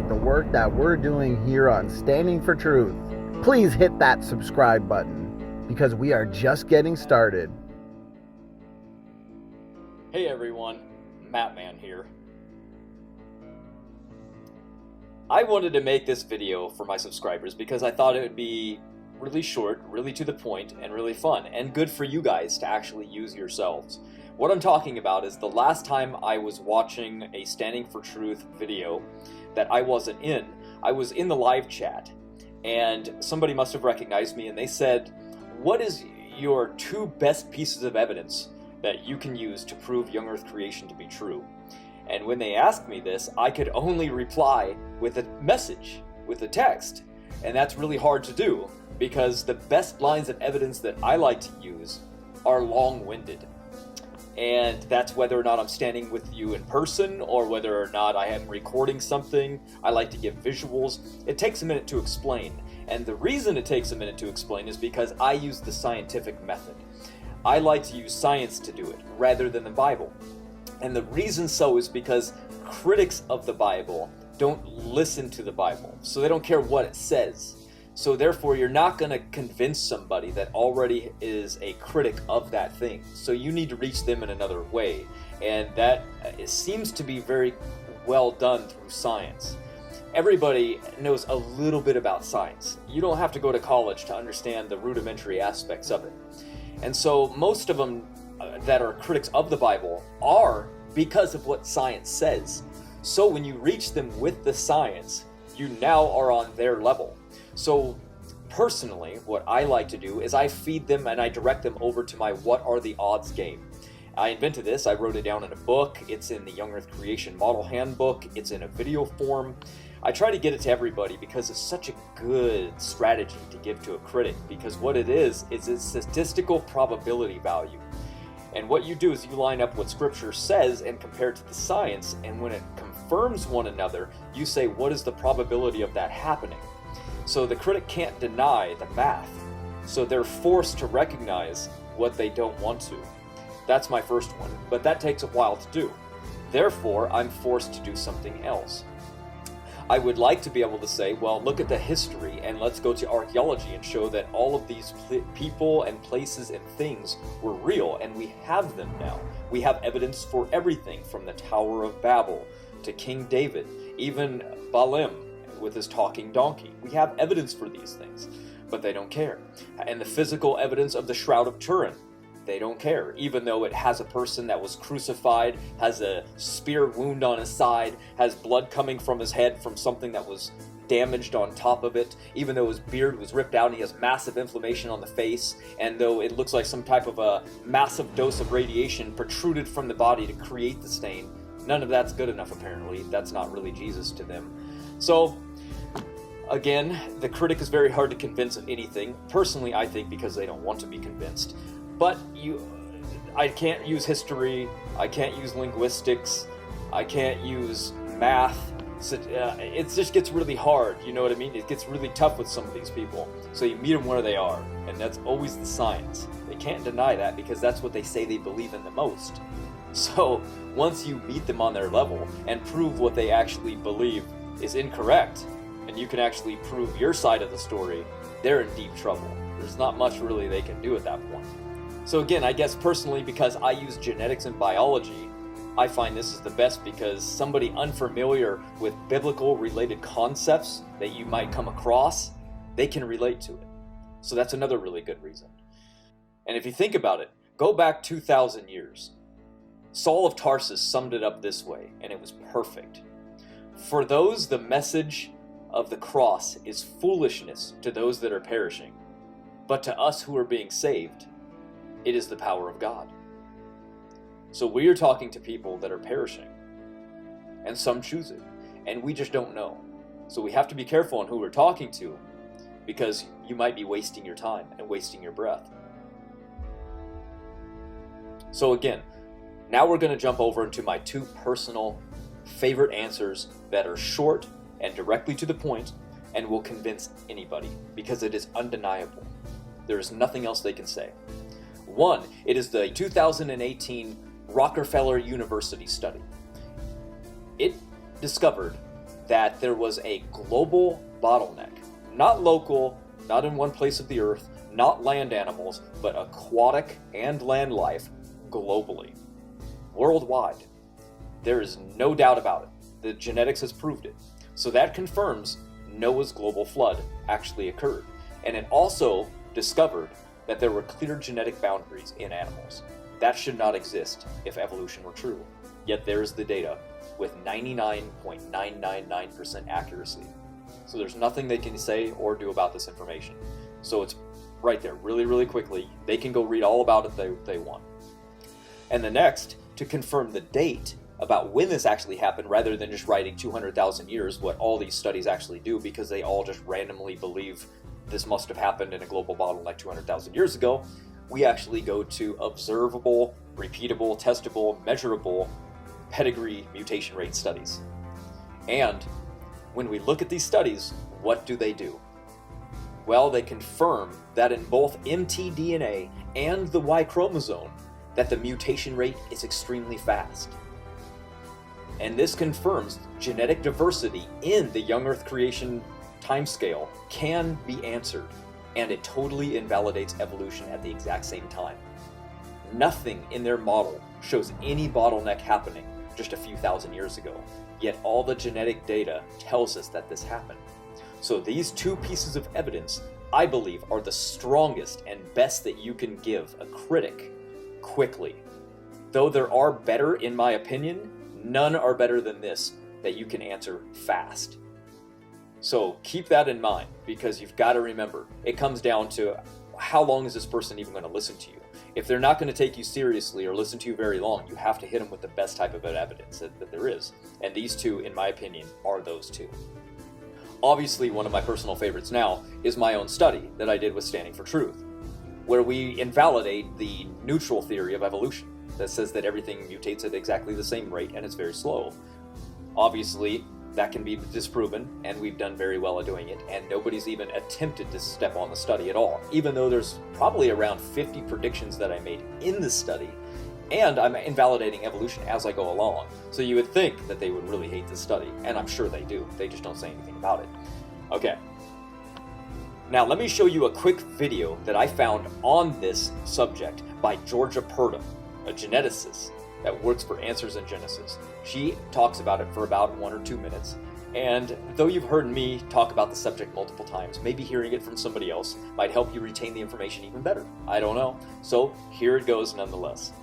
appreciate the work that we're doing here on Standing for Truth, please hit that subscribe button because we are just getting started. Hey everyone, Matt Man here. I wanted to make this video for my subscribers because I thought it would be really short, really to the point, and really fun, and good for you guys to actually use yourselves. What I'm talking about is the last time I was watching a Standing for Truth video that I wasn't in, I was in the live chat, and somebody must have recognized me, and they said, what is your 2 best pieces of evidence that you can use to prove young Earth creation to be true? And when they asked me this, I could only reply with a message, with a text, and that's really hard to do because the best lines of evidence that I like to use are long-winded. And that's whether or not I'm standing with you in person or whether or not I am recording something. I like to give visuals. It takes a minute to explain. And the reason it takes a minute to explain is because I use the scientific method. I like to use science to do it rather than the Bible. And the reason so is because critics of the Bible don't listen to the Bible. So they don't care what it says. So therefore, you're not going to convince somebody that already is a critic of that thing. So you need to reach them in another way. And that it seems to be very well done through science. Everybody knows a little bit about science. You don't have to go to college to understand the rudimentary aspects of it. And so most of them that are critics of the Bible are because of what science says. So when you reach them with the science, you now are on their level. So personally, what I like to do is I feed them and I direct them over to my What Are the Odds game. I invented this, I wrote it down in a book, it's in the Young Earth Creation Model Handbook, it's in a video form. I try to get it to everybody because it's such a good strategy to give to a critic, because what it is a statistical probability value. And what you do is you line up what Scripture says and compare it to the science, and when it confirms one another, you say, what is the probability of that happening? So the critic can't deny the math, so they're forced to recognize what they don't want to. That's my first one, but that takes a while to do. Therefore, I'm forced to do something else. I would like to be able to say, well, look at the history and let's go to archaeology and show that all of these people and places and things were real, and we have them now. We have evidence for everything from the Tower of Babel to King David, even Balaam with his talking donkey. We have evidence for these things, but they don't care. And the physical evidence of the Shroud of Turin, they don't care, even though it has a person that was crucified, has a spear wound on his side, has blood coming from his head from something that was damaged on top of it, even though his beard was ripped out and he has massive inflammation on the face, and though it looks like some type of a massive dose of radiation protruded from the body to create the stain. None of that's good enough, apparently. That's not really Jesus to them. So, again, the critic is very hard to convince of anything. Personally, I think because they don't want to be convinced. But I can't use history, I can't use linguistics, I can't use math. So, it just gets really hard, you know what I mean? It gets really tough with some of these people. So you meet them where they are, and that's always the science. They can't deny that because that's what they say they believe in the most. So once you meet them on their level and prove what they actually believe is incorrect, and you can actually prove your side of the story, they're in deep trouble. There's not much really they can do at that point. So again, I guess personally, because I use genetics and biology, I find this is the best because somebody unfamiliar with biblical related concepts that you might come across, they can relate to it. So that's another really good reason. And if you think about it, go back 2,000 years. Saul of Tarsus summed it up this way, and it was perfect. For those, the message of the cross is foolishness to those that are perishing, but to us who are being saved, it is the power of God. So we are talking to people that are perishing, and some choose it, and we just don't know. So we have to be careful on who we're talking to, because you might be wasting your time and wasting your breath. So again, now we're going to jump over into my 2 personal favorite answers that are short and directly to the point and will convince anybody because it is undeniable. There is nothing else they can say. 1, it is the 2018 Rockefeller University study. It discovered that there was a global bottleneck, not local, not in one place of the earth, not land animals, but aquatic and land life globally, worldwide. There is no doubt about it. The genetics has proved it. So that confirms Noah's global flood actually occurred. And it also discovered that there were clear genetic boundaries in animals. That should not exist if evolution were true. Yet there's the data with 99.999% accuracy. So there's nothing they can say or do about this information. So it's right there, really, really quickly. They can go read all about it if they want. And the next, to confirm the date about when this actually happened, rather than just writing 200,000 years, what all these studies actually do, because they all just randomly believe this must have happened in a global bottleneck 200,000 years ago, we actually go to observable, repeatable, testable, measurable pedigree mutation rate studies. And when we look at these studies, what do? Well, they confirm that in both mtDNA and the Y chromosome, that the mutation rate is extremely fast. And this confirms genetic diversity in the young Earth creation timescale can be answered, and it totally invalidates evolution at the exact same time. Nothing in their model shows any bottleneck happening just a few thousand years ago, yet all the genetic data tells us that this happened. So these two pieces of evidence, I believe, are the strongest and best that you can give a critic quickly. Though there are better, in my opinion, none are better than this that you can answer fast. So keep that in mind, because you've got to remember, it comes down to how long is this person even going to listen to you? If they're not going to take you seriously or listen to you very long, you have to hit them with the best type of evidence that there is. And these two, in my opinion, are those two. Obviously, one of my personal favorites now is my own study that I did with Standing for Truth, where we invalidate the neutral theory of evolution that says that everything mutates at exactly the same rate and it's very slow. Obviously, that can be disproven, and we've done very well at doing it, and nobody's even attempted to step on the study at all, even though there's probably around 50 predictions that I made in this study, and I'm invalidating evolution as I go along. So you would think that they would really hate this study, and I'm sure they do. They just don't say anything about it. Okay. Now let me show you a quick video that I found on this subject by Georgia Purdom, a geneticist that works for Answers in Genesis. She talks about it for about 1 or 2 minutes, and though you've heard me talk about the subject multiple times, maybe hearing it from somebody else might help you retain the information even better. I don't know. So here it goes nonetheless.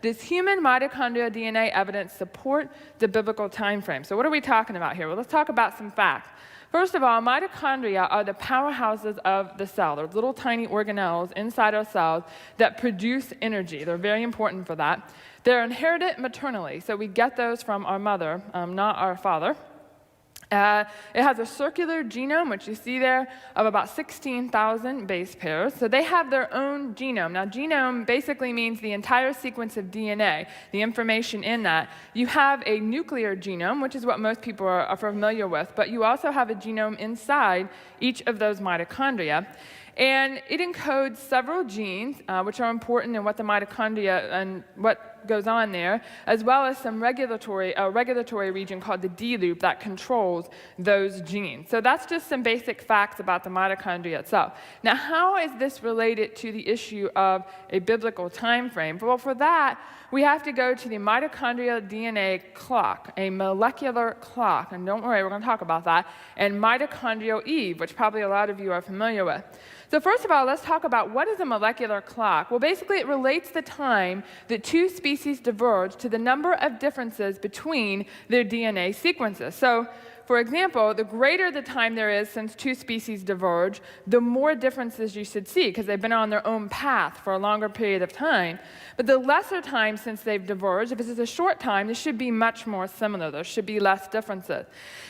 Does human mitochondrial DNA evidence support the biblical time frame? So what are we talking about here? Well, let's talk about some facts. First of all, mitochondria are the powerhouses of the cell. They're little tiny organelles inside our cells that produce energy. They're very important for that. They're inherited maternally, so we get those from our mother, not our father. It has a circular genome, which you see there, of about 16,000 base pairs. So they have their own genome. Now, genome basically means the entire sequence of DNA, the information in that. You have a nuclear genome, which is what most people are familiar with, but you also have a genome inside each of those mitochondria. And it encodes several genes, which are important in what the mitochondria and what goes on there, as well as some regulatory region called the D loop that controls those genes. So that's just some basic facts about the mitochondria itself. Now, how is this related to the issue of a biblical time frame? Well, for that, we have to go to the mitochondrial DNA clock, a molecular clock. And don't worry, we're going to talk about that. And mitochondrial Eve, which probably a lot of you are familiar with. So first of all, let's talk about what is a molecular clock. Well, basically, it relates the time that two species diverge to the number of differences between their DNA sequences. So, for example, the greater the time there is since two species diverge, the more differences you should see, because they've been on their own path for a longer period of time. But the lesser time since they've diverged, if this is a short time, this should be much more similar. There should be less differences.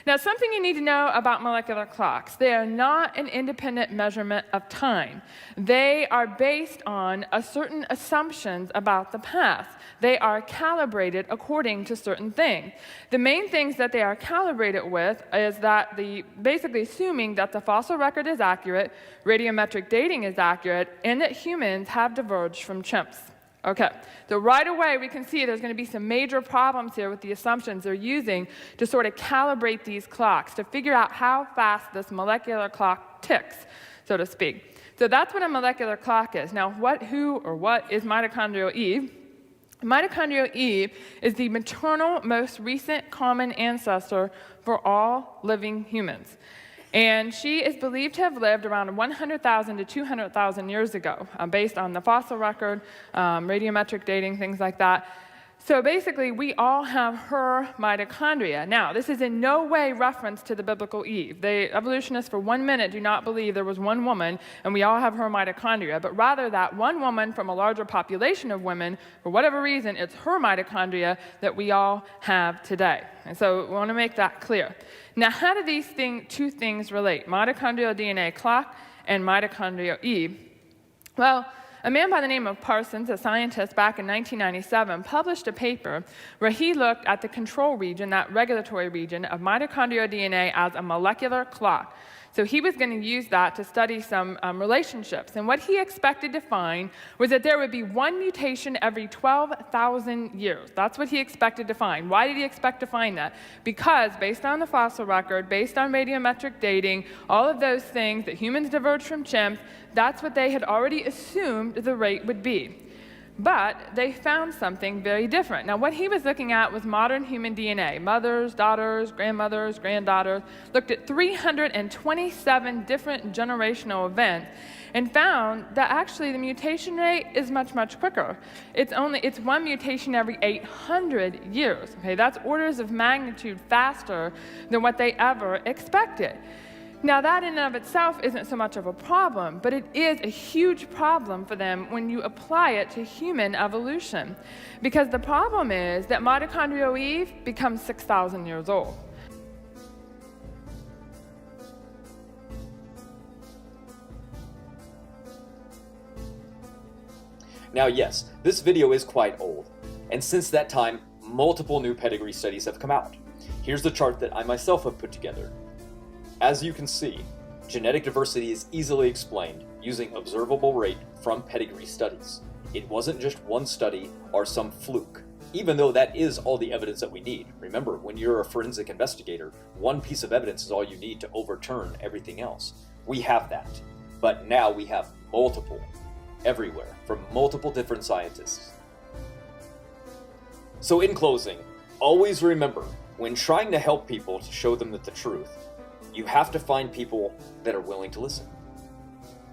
Now, something you need to know about molecular clocks. They are not an independent measurement of time. They are based on certain assumptions about the past. They are calibrated according to certain things. The main things that they are calibrated with is that basically assuming that the fossil record is accurate, radiometric dating is accurate, and that humans have diverged from chimps. Okay, so right away we can see there's going to be some major problems here with the assumptions they're using to sort of calibrate these clocks, to figure out how fast this molecular clock ticks, so to speak. So that's what a molecular clock is. Now, what is mitochondrial Eve? Mitochondrial Eve is the maternal, most recent common ancestor for all living humans. And she is believed to have lived around 100,000 to 200,000 years ago, based on the fossil record, radiometric dating, things like that. So basically, we all have her mitochondria. Now, this is in no way reference to the biblical Eve. The evolutionists for 1 minute do not believe there was one woman and we all have her mitochondria, but rather that one woman from a larger population of women, for whatever reason, it's her mitochondria that we all have today. And so we want to make that clear. Now, how do these two things relate? Mitochondrial DNA clock and mitochondrial Eve. Well, a man by the name of Parsons, a scientist back in 1997, published a paper where he looked at the control region, that regulatory region, of mitochondrial DNA as a molecular clock. So he was going to use that to study some relationships. And what he expected to find was that there would be one mutation every 12,000 years. That's what he expected to find. Why did he expect to find that? Because based on the fossil record, based on radiometric dating, all of those things that humans diverge from chimps, that's what they had already assumed the rate would be. But they found something very different. Now, what he was looking at was modern human DNA. Mothers, daughters, grandmothers, granddaughters, looked at 327 different generational events and found that actually the mutation rate is much, much quicker. It's one mutation every 800 years. Okay, that's orders of magnitude faster than what they ever expected. Now, that in and of itself isn't so much of a problem, but it is a huge problem for them when you apply it to human evolution. Because the problem is that mitochondrial Eve becomes 6,000 years old. Now, yes, this video is quite old, and since that time, multiple new pedigree studies have come out. Here's the chart that I myself have put together. As you can see, genetic diversity is easily explained using observable rate from pedigree studies. It wasn't just one study or some fluke, even though that is all the evidence that we need. Remember, when you're a forensic investigator, one piece of evidence is all you need to overturn everything else. We have that, but now we have multiple, everywhere, from multiple different scientists. So in closing, always remember, when trying to help people to show them the truth, you have to find people that are willing to listen.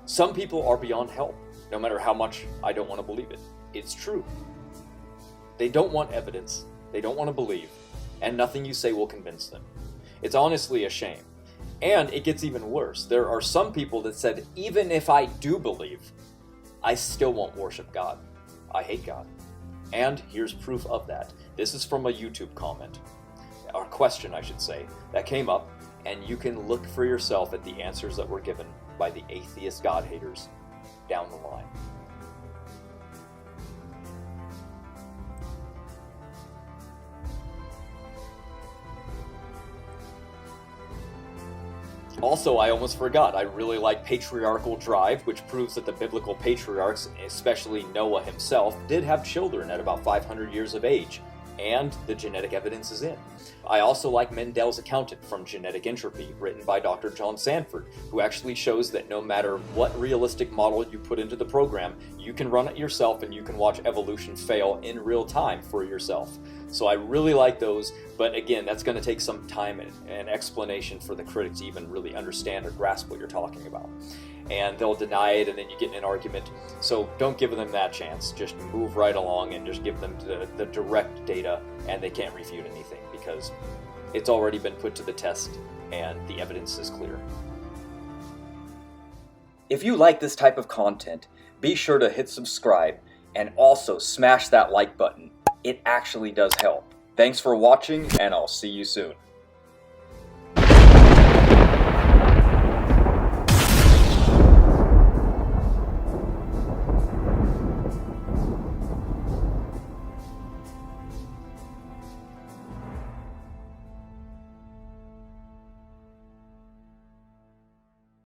Some people are beyond help, no matter how much I don't want to believe it. It's true. They don't want evidence, they don't want to believe, and nothing you say will convince them. It's honestly a shame. And it gets even worse. There are some people that said, even if I do believe, I still won't worship God. I hate God. And here's proof of that. This is from a YouTube comment, or question I should say, that came up, and you can look for yourself at the answers that were given by the atheist God haters down the line. Also, I almost forgot, I really like patriarchal drive, which proves that the biblical patriarchs, especially Noah himself, did have children at about 500 years of age, and the genetic evidence is in. I also like Mendel's Accountant from Genetic Entropy, written by Dr. John Sanford, who actually shows that no matter what realistic model you put into the program, you can run it yourself and you can watch evolution fail in real time for yourself. So I really like those, but again, that's going to take some time and explanation for the critic to even really understand or grasp what you're talking about. And they'll deny it, and then you get in an argument. So don't give them that chance. Just move right along and just give them the direct data, and they can't refute anything because it's already been put to the test and the evidence is clear. If you like this type of content, be sure to hit subscribe and also smash that like button. It actually does help. Thanks for watching, and I'll see you soon.